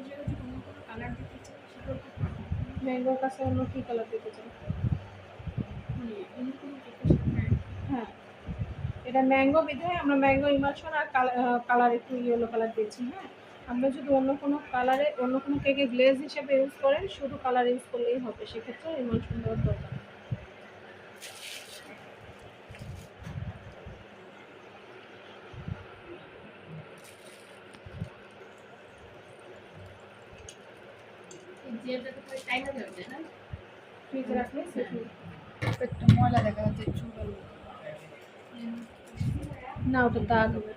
জায়গায় যদি অন্য কোনো কালার দিতে চাই সেটাও তো পারবো। ম্যাঙ্গোর কাছে অন্য কী কালার দিতে চান? মানে অন্য কোনো কেকের সাথে হ্যাঁ, এটা ম্যাঙ্গো বিধায় আমরা ম্যাঙ্গো ইমালশন আর কালার একটু ইয়েলো কালার দিচ্ছি। হ্যাঁ, আমরা যদি অন্য কোনো কালারে অন্য কোনো কেকে গ্লেজ হিসেবে ইউজ করেন, শুধু কালার ইউজ করলেই হবে, সেক্ষেত্রে ইমালশন দেওয়ার দরকার নেই। যেটাতে করে টাইমে যাবে না ফ্রিজে রাখলে সেটি একটা ময়লা দেখা যাচ্ছে চুল না, ওটা দাগ হবে।